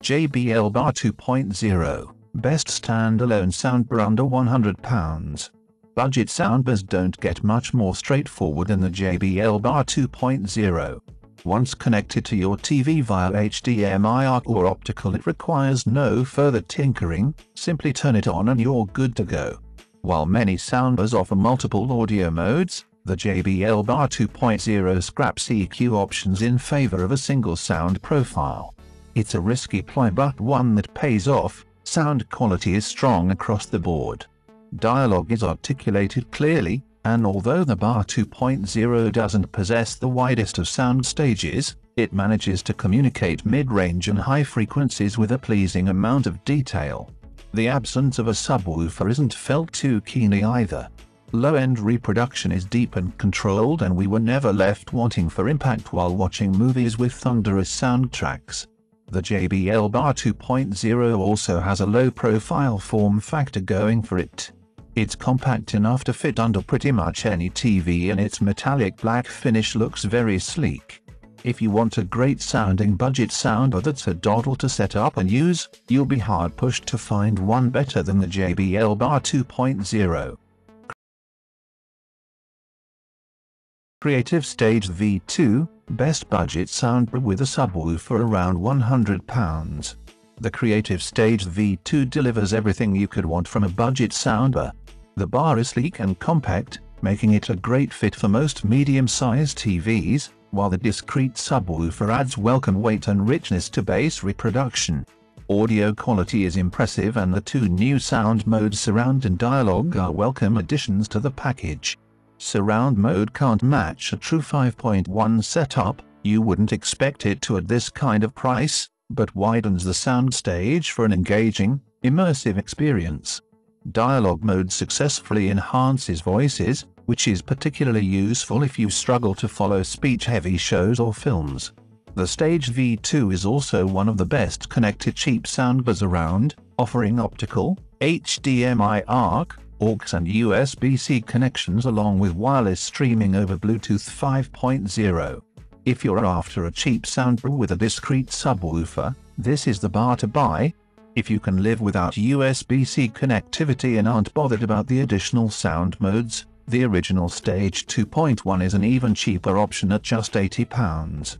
JBL Bar 2.0, best standalone soundbar under £100. Budget soundbars don't get much more straightforward than the JBL Bar 2.0. Once connected to your TV via HDMI or optical, it requires no further tinkering, simply turn it on and you're good to go. While many soundbars offer multiple audio modes, the JBL Bar 2.0 scraps EQ options in favor of a single sound profile. It's a risky ploy but one that pays off. Sound quality is strong across the board. Dialogue is articulated clearly, and although the Bar 2.0 doesn't possess the widest of sound stages, it manages to communicate mid-range and high frequencies with a pleasing amount of detail. The absence of a subwoofer isn't felt too keenly either. Low-end reproduction is deep and controlled, and we were never left wanting for impact while watching movies with thunderous soundtracks. The JBL Bar 2.0 also has a low-profile form factor going for it. It's compact enough to fit under pretty much any TV, and its metallic black finish looks very sleek. If you want a great-sounding budget soundbar that's a doddle to set up and use, you'll be hard-pushed to find one better than the JBL Bar 2.0. Creative Stage V2, best budget soundbar with a subwoofer around £100. The Creative Stage V2 delivers everything you could want from a budget soundbar. The bar is sleek and compact, making it a great fit for most medium-sized TVs, while the discreet subwoofer adds welcome weight and richness to bass reproduction. Audio quality is impressive, and the two new sound modes, surround and dialogue, are welcome additions to the package. Surround mode can't match a true 5.1 setup, you wouldn't expect it to at this kind of price, but widens the sound stage for an engaging, immersive experience. Dialogue mode successfully enhances voices, which is particularly useful if you struggle to follow speech-heavy shows or films. The Stage V2 is also one of the best connected cheap soundbars around, offering optical, HDMI ARC, AUX and USB-C connections along with wireless streaming over Bluetooth 5.0. If you're after a cheap soundbar with a discreet subwoofer, this is the bar to buy. If you can live without USB-C connectivity and aren't bothered about the additional sound modes, the original Stage 2.1 is an even cheaper option at just £80.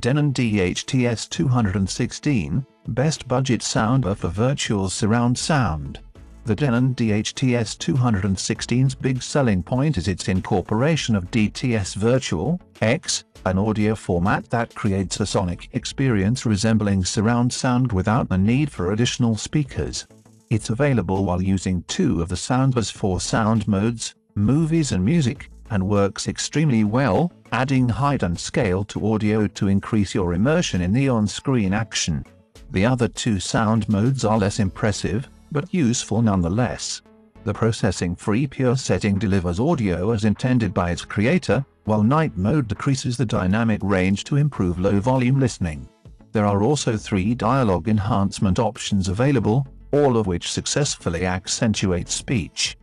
Denon DHT-S216, best budget soundbar for virtual surround sound. The Denon DHT-S216's big selling point is its incorporation of DTS Virtual X, an audio format that creates a sonic experience resembling surround sound without the need for additional speakers. It's available while using two of the soundbar's four sound modes, movies and music, and works extremely well, adding height and scale to audio to increase your immersion in the on-screen action. The other two sound modes are less impressive, but useful nonetheless. The processing-free pure setting delivers audio as intended by its creator, while night mode decreases the dynamic range to improve low-volume listening. There are also 3 dialogue enhancement options available, all of which successfully accentuate speech.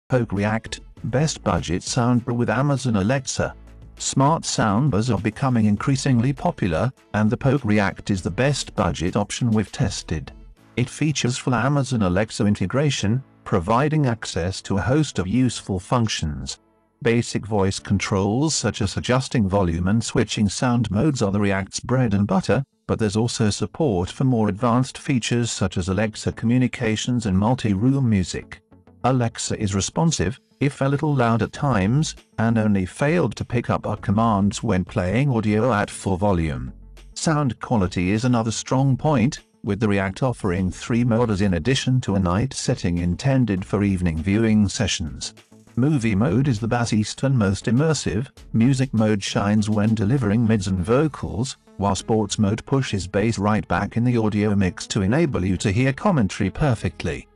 Polk React, best budget soundbar with Amazon Alexa. Smart soundbars are becoming increasingly popular, and the Polk React is the best budget option we've tested. It features full Amazon Alexa integration, providing access to a host of useful functions. Basic voice controls such as adjusting volume and switching sound modes are the React's bread and butter, but there's also support for more advanced features such as Alexa communications and multi-room music. Alexa is responsive, if a little loud at times, and only failed to pick up our commands when playing audio at full volume. Sound quality is another strong point, with the React offering 3 modes in addition to a night setting intended for evening viewing sessions. Movie mode is the bassiest and most immersive, music mode shines when delivering mids and vocals, while sports mode pushes bass right back in the audio mix to enable you to hear commentary perfectly.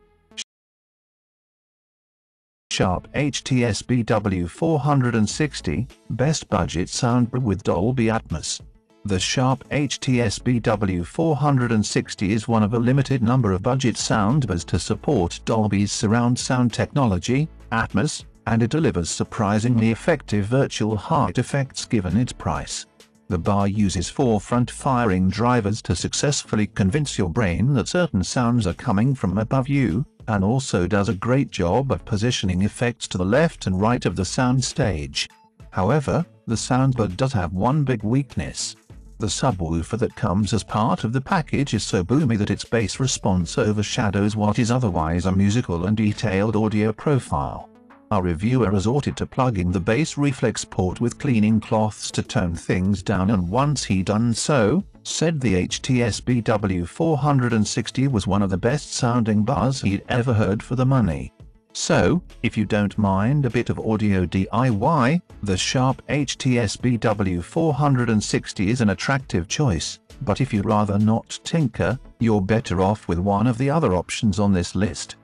Sharp HTSBW460, best budget soundbar with Dolby Atmos. The Sharp HTSBW460 is one of a limited number of budget soundbars to support Dolby's surround sound technology, Atmos, and it delivers surprisingly effective virtual height effects given its price. The bar uses 4 front-firing drivers to successfully convince your brain that certain sounds are coming from above you, and also does a great job of positioning effects to the left and right of the sound stage. However, the soundbar does have one big weakness. The subwoofer that comes as part of the package is so boomy that its bass response overshadows what is otherwise a musical and detailed audio profile. Our reviewer resorted to plugging the bass reflex port with cleaning cloths to tone things down, and once he done so, said the HTSBW460 was one of the best sounding bars he'd ever heard for the money. So, if you don't mind a bit of audio DIY, the Sharp HTSBW460 is an attractive choice, but if you'd rather not tinker, you're better off with one of the other options on this list.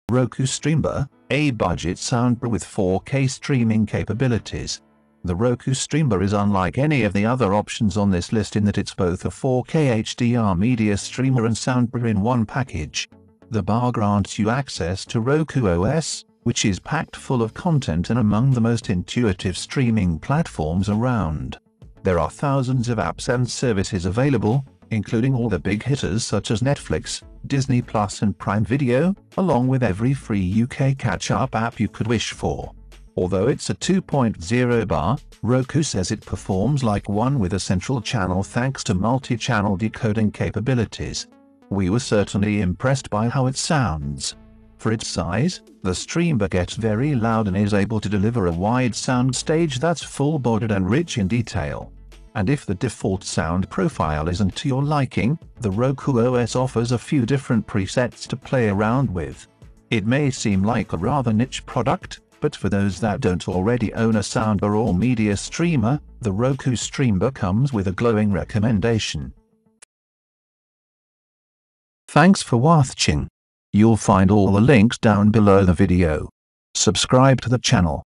Roku Streambar, a budget soundbar with 4K streaming capabilities. The Roku Streambar is unlike any of the other options on this list in that it's both a 4K HDR media streamer and soundbar in one package. The bar grants you access to Roku OS, which is packed full of content and among the most intuitive streaming platforms around. There are thousands of apps and services available, including all the big hitters such as Netflix, Disney Plus and Prime Video, along with every free UK catch-up app you could wish for. Although it's a 2.0 bar, Roku says it performs like one with a central channel thanks to multi-channel decoding capabilities. We were certainly impressed by how it sounds. For its size, the Streambar gets very loud and is able to deliver a wide sound stage that's full-bodied and rich in detail. And if the default sound profile isn't to your liking, the Roku OS offers a few different presets to play around with. It may seem like a rather niche product, but for those that don't already own a soundbar or media streamer, the Roku Streambar comes with a glowing recommendation. Thanks for watching. You'll find all the links down below the video. Subscribe to the channel.